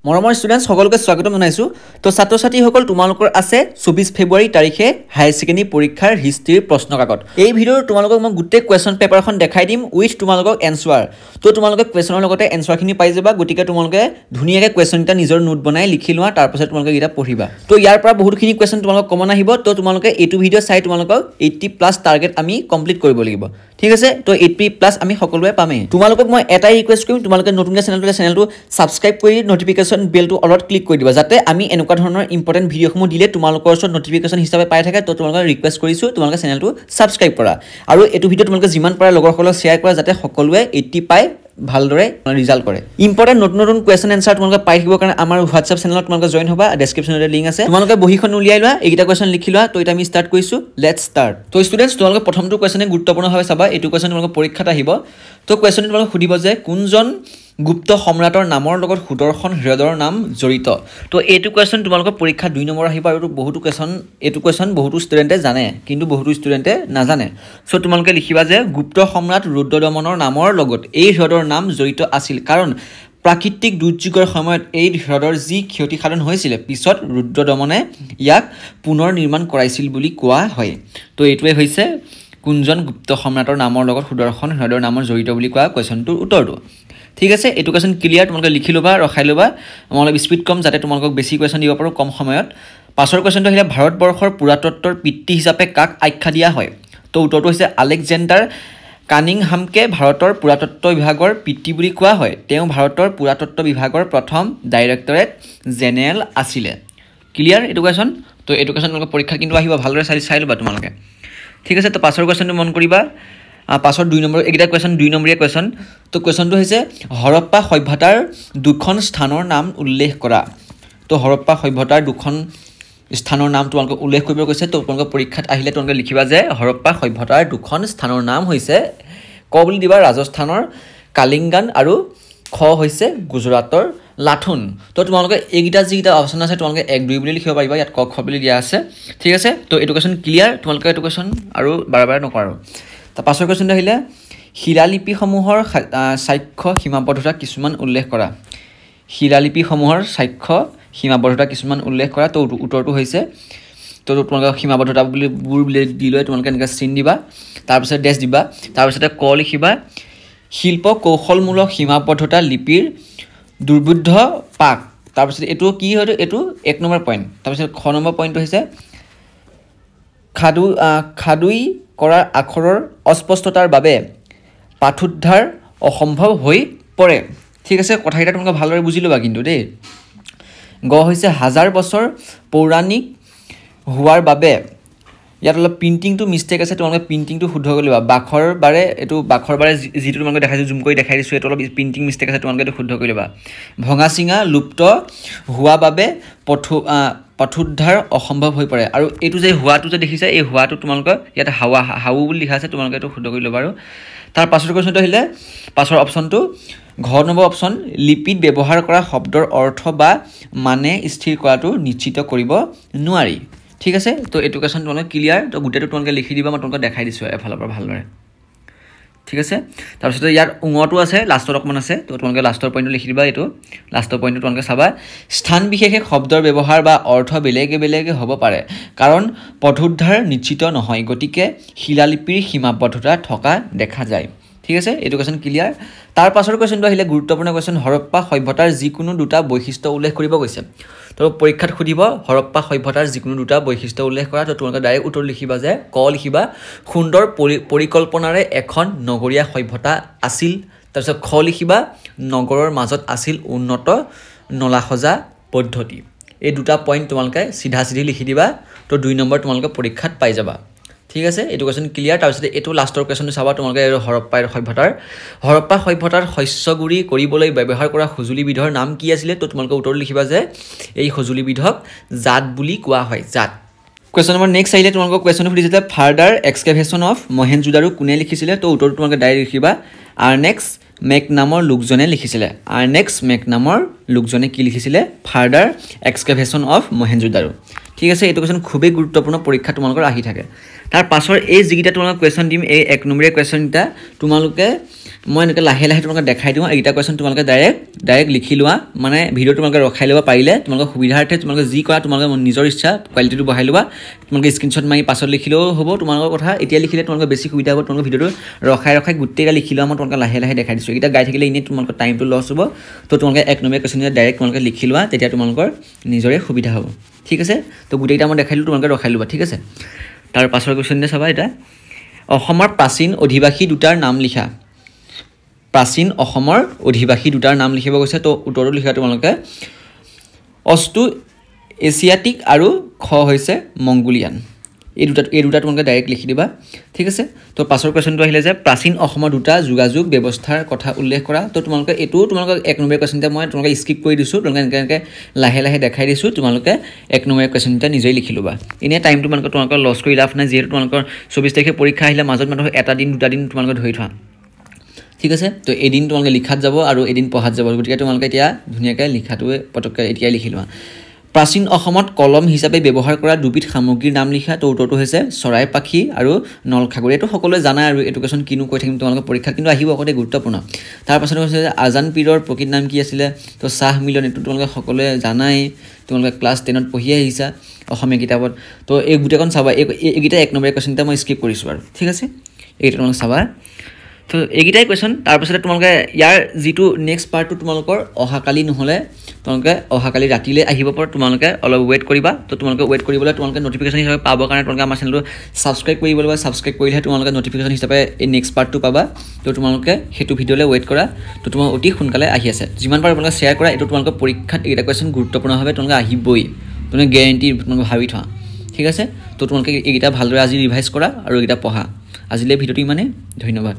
মৰমৰ ষ্টুডেণ্টছ সকলোকে স্বাগতম জনাইছোঁ। তো ছাত্ৰ ছাত্ৰীসকল তোমালোকৰ আছে 24 ফেব্ৰুৱাৰী তাৰিখে হায়াৰ ছেকেণ্ডেৰী পৰীক্ষাৰ হিষ্ট্ৰীৰ প্ৰশ্ন কাকত। এই ভিডিঅ'ত তোমালোকক মই গোটেই কুৱেশ্যন পেপাৰখন দেখাই দিম উইথ তোমালোকক এনচাৰ। তো তোমালোকে কুৱেশ্যনৰ লগতে এনচাৰখিনি পাই যাবা, গতিকে তোমালোকে ধুনীয়াকৈ কুৱেশ্যনকেইটা নিজৰ নোট বনাই লিখি লোৱা, তাৰপাছত তোমালোকে এইকেইটা পঢ়িবা। তো ইয়াৰ পৰা বহুতখিনি কুৱেশ্যন তোমালোকক কমন আহিব। তো তোমালোকে এইটো ভিডিঅ' চাই তোমালোকক 80+ টাৰ্গেট আমি কমপ্লিট কৰিব লাগিব, ঠিক আছে। তো 80+ আমি সকলোৱে পামেই। তোমালোকক মই এটাই ৰিকুৱেষ্ট কৰিম, তোমালোকে নতুনকৈ চেনেলটো ছাবস্ক্ৰাইব কৰি নটিফিকেশ্যন বেলটো অলপ ক্লিক কৰি দিবা, যাতে আমি এনেকুৱা ধৰণৰ ইম্পৰ্টেণ্ট ভিডিঅ'সমূহ দিলে তোমালোকৰ ওচৰত নটিফিকেশ্যন হিচাপে পাই থাকে। তো তোমালোকক ৰিকুৱেষ্ট কৰিছোঁ তোমালোকে চেনেলটো ছাবস্ক্ৰাইব কৰা, আৰু এইটো ভিডিঅ' তোমালোকে যিমান পাৰে লগৰসকলক শ্বেয়াৰ কৰা, যাতে সকলোৱে 80 পাই ভালদৰে ৰিজাল্ট কৰে। ইম্পৰ্টেণ্ট নতুন নতুন কুৱেশ্যন এনচাৰ তোমালোকে পাই থাকিবৰ কাৰণে আমাৰ হোৱাটছআপ চেনেলত তোমালোকে জইন হ'বা, ডেছক্ৰিপশ্যনতে লিংক আছে। তোমালোকে বহীখন উলিয়াই লোৱা, এইকেইটা কুৱেশ্যন লিখি লোৱা। তো এতিয়া আমি ষ্টাৰ্ট কৰিছোঁ, লেটছ ষ্টাৰ্ট। তো ষ্টুডেণ্টছ তোমালোকে প্ৰথমটো কুৱেশ্যনে গুৰুত্বপূৰ্ণভাৱে চাবা, এইটো কুৱেশ্যন তোমালোকৰ পৰীক্ষাত আহিব। তো কুৱেশ্যনটো তোমালোকে সুধিব যে কোনজন গুপ্ত সম্ৰাটৰ নামৰ লগত সুদৰ্শন হ্ৰদৰ নাম জড়িত। তো এইটো কুৱেশ্যন তোমালোকৰ পৰীক্ষা 2 নম্বৰ আহিব, আৰু এইটো কুৱেশ্যন বহুতো ষ্টুডেণ্টে জানে কিন্তু বহুতো ষ্টুডেণ্টে নাজানে। চ' তোমালোকে লিখিবা যে গুপ্ত সম্ৰাট ৰুদ্ৰদমনৰ নামৰ লগত এই হ্ৰদৰ নাম জড়িত আছিল, কাৰণ প্ৰাকৃতিক দুৰ্যোগৰ সময়ত এই হ্ৰদৰ যি ক্ষতিসাধন হৈছিলে, পিছত ৰুদ্ৰদমনে ইয়াক পুনৰ নিৰ্মাণ কৰাইছিল বুলি কোৱা হয়। তো এইটোৱে হৈছে কোনজন গুপ্ত সম্ৰাটৰ নামৰ লগত সুদৰ্শন হ্ৰদৰ নামৰ জড়িত বুলি কোৱা কুৱেশ্যনটোৰ উত্তৰটো, ঠিক আছে। এইটো কুৱেশ্যন ক্লিয়াৰ, তোমালোকে লিখি ল'বা, ৰখাই ল'বা। মই অলপ স্পীড কম যাতে তোমালোকক বেছি কুৱেশ্যন দিব পাৰোঁ কম সময়ত। পাছৰ কুৱেশ্যনটো আহিলে ভাৰতবৰ্ষৰ পুৰাতত্বৰ পিতৃ হিচাপে কাক আখ্যা দিয়া হয়। তো উত্তৰটো হৈছে আলেকজেণ্ডাৰ কানিংহামকে ভাৰতৰ পুৰাতত্ব বিভাগৰ পিতৃ বুলি কোৱা হয়। তেওঁ ভাৰতৰ পুৰাতত্ব বিভাগৰ প্ৰথম ডাইৰেক্টৰেট জেনেৰেল আছিলে। ক্লিয়াৰ এইটো কুৱেশ্যন। তো এইটো কুৱেশ্যন তোমালোকৰ পৰীক্ষাত কিন্তু আহিব, ভালদৰে চাই ল'বা তোমালোকে, ঠিক আছে। তো পাছৰ কুৱেশ্যনটো মন কৰিবা, পাছৰ 2 নম্বৰ, এইকেইটা কুৱেশ্যন 2 নম্বৰীয়া কুৱেশ্যন। তো কুৱেশ্যনটো হৈছে হৰপ্পা সভ্যতাৰ 2খন স্থানৰ নাম উল্লেখ কৰা। তো হৰপ্পা সভ্যতাৰ 2খন স্থানৰ নাম তোমালোকে উল্লেখ কৰিব কৈছে। তো তোমালোকৰ পৰীক্ষাত আহিলে তোমালোকে লিখিবা যে হৰপ্পা সভ্যতাৰ 2খন স্থানৰ নাম হৈছে, ক বুলি দিবা ৰাজস্থানৰ কালিংগান, আৰু খ হৈছে গুজৰাটৰ লাথুন। তো তোমালোকে এইকেইটা যিকেইটা অপশ্যন আছে তোমালোকে 1, 2 বুলি লিখিব পাৰিবা, ইয়াত ক খ বুলি দিয়া আছে, ঠিক আছে। তো এইটো কুৱেশ্যন ক্লিয়াৰ, তোমালোকে এইটো কুৱেশ্যন আৰু বাৰে নকৰা। তাৰ পাছৰ কুৱেশ্যনটো আহিলে শিলালিপিসমূহৰ সাক্ষ্য সীমাবদ্ধতা কিছুমান উল্লেখ কৰা। শিলালিপিসমূহৰ সাক্ষ্য সীমাবদ্ধতা কিছুমান উল্লেখ কৰা। তো উত্তৰটো হৈছে, তো তোমালোকে সীমাবদ্ধতাবোৰ দি লৈ তোমালোকে এনেকৈ চিন দিবা, তাৰপিছত ডেছ দিবা, তাৰপিছতে ক লিখিবা শিল্প কৌশলমূলক সীমাবদ্ধতা লিপিৰ দুৰ্বোধ্য পাক। তাৰপিছত এইটো কি হয়তো, এইটো 1 নম্বৰ পইণ্ট। তাৰপিছত খ নম্বৰ পইণ্টটো হৈছে খাদুই কৰাৰ আখৰৰ অস্পষ্টতাৰ বাবে পাঠোদ্ধাৰ অসম্ভৱ হৈ পৰে, ঠিক আছে। কথাকেইটা তোমালোকে ভালদৰে বুজি ল'বা কিন্তু দেই। গ হৈছে 1000 বছৰ পৌৰাণিক হোৱাৰ বাবে, ইয়াত অলপ প্ৰিণ্টিংটো মিষ্টেক আছে, তোমালোকে প্ৰিণ্টিংটো শুদ্ধ কৰি ল'বা। বাখৰ বাৰে যিটো তোমালোকে দেখাইছোঁ, জুম কৰি দেখাই দিছোঁ, এইটো অলপ প্ৰিণ্টিং মিষ্টেক আছে, তোমালোকে এইটো শুদ্ধ কৰি ল'বা। ভঙা চিঙা লুপ্ত হোৱা বাবে পথোদ্ধাৰ অসম্ভৱ হৈ পৰে। আৰু এইটো যে হোৱাটো যে দেখিছে, এই হোৱাটো তোমালোকৰ ইয়াত হাউ বুলি লিখা আছে, তোমালোকে এইটো শুদ্ধ কৰি ল'বা। আৰু তাৰ পাছৰ কুৱেশ্যনটো আহিলে, পাছৰ অপশ্যনটো ঘ নম্বৰ অপশ্যন, লিপিত ব্যৱহাৰ কৰা শব্দৰ অৰ্থ বা মানে স্থিৰ কৰাটো নিশ্চিত কৰিব নোৱাৰি, ঠিক আছে। তো এইটো কুৱেশ্যন তোমালোকে ক্লিয়াৰ। তো গোটেইটো তোমালোকে লিখি দিবা, মই তোমালোকে দেখাই দিছোঁ এফালৰ পৰা ভালদৰে, ঠিক আছে। তাৰপিছতে ইয়াত উঙটো আছে, লাষ্টত অকণমান আছে, তো তোমালোকে লাষ্টৰ পইণ্টটো লিখি দিবা। এইটো লাষ্টৰ পইণ্টটো তোমালোকে চাবা, স্থান বিশেষে শব্দৰ ব্যৱহাৰ বা অৰ্থ বেলেগে হ'ব পাৰে, কাৰণ পথোদ্ধাৰ নিশ্চিত নহয়, গতিকে শিলালিপিৰ সীমাবদ্ধতা থকা দেখা যায়, ঠিক আছে। এইটো কুৱেশ্যন ক্লিয়াৰ। তাৰ পাছৰ কুৱেশ্যনটো আহিলে গুৰুত্বপূৰ্ণ কুৱেশ্যন, হৰপ্পা সভ্যতাৰ যিকোনো 2টা বৈশিষ্ট্য উল্লেখ কৰিব কৈছে। তো পৰীক্ষাত সুধিব হৰপ্পা সভ্যতাৰ যিকোনো 2টা বৈশিষ্ট্য উল্লেখ কৰা। তো তোমালোকে ডাইৰেক্ট উত্তৰ লিখিবা যে ক লিখিবা সুন্দৰ পৰিকল্পনাৰে এখন নগৰীয়া সভ্যতা আছিল। তাৰপিছত খ লিখিবা নগৰৰ মাজত আছিল উন্নত নলা সজা পদ্ধতি। এই 2টা পইণ্ট তোমালোকে চিধা লিখি দিবা। তো 2 নম্বৰ তোমালোকে পৰীক্ষাত পাই যাবা, ঠিক আছে। এইটো কুৱেশ্যন ক্লিয়াৰ। তাৰপিছতে এইটো লাষ্টৰ কুৱেশ্যনটো চাবা তোমালোকে, হৰপ্পা সভ্যতাৰ শস্য গুড়ি কৰিবলৈ ব্যৱহাৰ কৰা সঁজুলিবিধৰ নাম কি আছিলে। তো তোমালোকে উত্তৰ লিখিবা যে এই সঁজুলিবিধক জাত বুলি কোৱা হয়, জাত। কুৱেশ্যন নম্বৰ নেক্সট আহিলে, তোমালোকক কুৱেশ্যনটো সুধিছিলে ফাৰ্দাৰ এক্সকেভেশ্যন অফ মহেঞ্জোদাৰো কোনে লিখিছিলে। তো উত্তৰটো তোমালোকে ডাইৰেক্ট লিখিবা আৰ্নেক্স মেক নামৰ লোকজনে লিখিছিলে। আৰ্নেক্স মেক নামৰ লোকজনে কি লিখিছিলে, ফাৰ্দাৰ এক্সকেভেশ্যন অফ মহেঞ্জোদাৰো, ঠিক আছে। এইটো কুৱেশ্যন খুবেই গুৰুত্বপূৰ্ণ, পৰীক্ষা তোমালোকৰ আহি থাকে। তাৰ পাছৰ এই যিকেইটা তোমালোকক কুৱেশ্যন দিম, এই 1 নম্বৰীয়া কুৱেশ্যনকেইটা তোমালোকে মই এনেকৈ লাহে লাহে তোমালোকে দেখাই দিওঁ এইকেইটা কুৱেশ্যন তোমালোকে ডাইৰেক্ট লিখি লোৱা মানে ভিডিঅ' তোমালোকে ৰখাই ল'ব পাৰিলে তোমালোকৰ সুবিধাৰ্থে তোমালোকে যি কৰা তোমালোকে নিজৰ ইচ্ছা কোৱালিটিটো বঢ়াই ল'বা তোমালোকে স্ক্ৰীনশ্বট মাৰি পাছত লিখিলেও হ'ব তোমালোকৰ কথা এতিয়া লিখিলে তোমালোকৰ বেছি সুবিধা হ'ব তোমালোকৰ ভিডিঅ'টো ৰখাই গোটেইটা লিখি লোৱা মই তোমালোকে লাহে লাহে দেখাই দিছোঁ এইকেইটা গাই থাকিলে এনেই তোমালোকৰ টাইমটো লছ হ'ব তো তোমালোকে 1 নম্বৰ কুৱেশ্যন ডাইৰেক্ট তোমালোকে লিখি লোৱা তেতিয়া তোমালোকৰ নিজৰে সুবিধা হ'ব ঠিক আছে তো গোটেইটা মই দেখাই দিলোঁ তোমালোকে ৰখাই ল'বা ঠিক আছে তাৰ পাছৰ কুৱেশ্যনটো চাবা এটা অসমৰ প্ৰাচীন অধিবাসী দুটাৰ নাম লিখা প্ৰাচীন অসমৰ অধিবাসী দুটাৰ নাম লিখিব কৈছে তো উত্তৰটো লিখা তোমালোকে অষ্ট্ৰো এছিয়াটিক আৰু খ হৈছে মংগোলিয়ান এই দুটা তোমালোকে ডাইৰেক্ট লিখি দিবা ঠিক আছে তো পাছৰ কুৱেশ্যনটো আহিলে যে প্ৰাচীন অসমৰ দুটা যোগাযোগ ব্যৱস্থাৰ কথা উল্লেখ কৰা তো তোমালোকে এইটো তোমালোকে 1 নম্বৰ কুৱেশ্যনটা মই তোমালোকে স্কিপ কৰি দিছোঁ তোমালোকে এনেকৈ লাহে লাহে দেখাই দিছোঁ তোমালোকে 1 নম্বৰ কুৱেশ্যনটা নিজেই লিখি ল'বা এনেই টাইমটো তোমালোকৰ লছ কৰি লাভ নাই যিহেতু তোমালোকৰ 24 তাৰিখে পৰীক্ষা আহিলে মাজত মাত্ৰ এটা দিন দুটা দিন তোমালোকে ধৰি থোৱা ঠিক আছে তো এদিন তোমালোকে লিখাত যাব আৰু এদিন পঢ়াত যাব গতিকে তোমালোকে এতিয়া ধুনীয়াকৈ লিখাটোৱে পটককৈ এতিয়াই লিখি লোৱা প্ৰাচীন অসমত কলম হিচাপে ব্যৱহাৰ কৰা দুবিধ সামগ্ৰীৰ নাম লিখা তো উত্তৰটো হৈছে চৰাই পাখি আৰু নলখাগৰি এইটো সকলোৱে জানাই আৰু এইটো কুৱেশ্যন কিনো কৈ থাকিম তোমালোকৰ পৰীক্ষাত কিন্তু আহিব অকলে গুৰুত্বপূৰ্ণ তাৰ পাছত হৈছে যে আজান পীৰৰ প্ৰকৃত নাম কি আছিলে তো চাহ মিলন এইটো তোমালোকে সকলোৱে জানাই তোমালোকে ক্লাছ 10ত পঢ়ি আহিছা অসমীয়া কিতাপত তো এই গোটেইখন চাবা এইকেইটা 1 নম্বৰ কুৱেশ্যনটা মই স্কিপ কৰিছোঁ আৰু ঠিক আছে এইটো তোমালোকে চাবা তো এইকেইটাই কুৱেশ্যন তাৰপিছতে তোমালোকে ইয়াৰ যিটো নেক্সট পাৰ্টটো তোমালোকৰ অহাকালি নহ'লে তোমালোকে অহাকালি ৰাতিলৈ আহিব পৰা তোমালোকে অলপ ৱেইট কৰিবা তো তোমালোকে ৱেইট কৰিবলৈ তোমালোকে নটিফিকেশ্যন হিচাপে পাবৰ কাৰণে তোমালোকে আমাৰ চেনেলটো ছাবস্ক্ৰাইব কৰিব লাগিব ছাবস্ক্ৰাইব কৰিলেহে তোমালোকে নটিফিকেশ্যন হিচাপে এই নেক্সট পাৰ্টটো পাবা তো তোমালোকে সেইটো ভিডিঅ'লৈ ৱেইট কৰা তো তোমালোক অতি সোনকালে আহি আছে যিমান পাৰে তোমালোকে শ্বেয়াৰ কৰা এইটো তোমালোকৰ পৰীক্ষাত এইকেইটা কুৱেশ্যন গুৰুত্বপূৰ্ণভাৱে তোমালোকে আহিবই তোমালোকে গেৰেণ্টি তোমালোকে ভাবি থোৱা ঠিক আছে তো তোমালোকে এইকেইটা ভালদৰে আজি ৰিভাইজ কৰা আৰু এইকেইটা পঢ়া আজিলৈ ভিডিঅ'টো ইমানেই ধন্যবাদ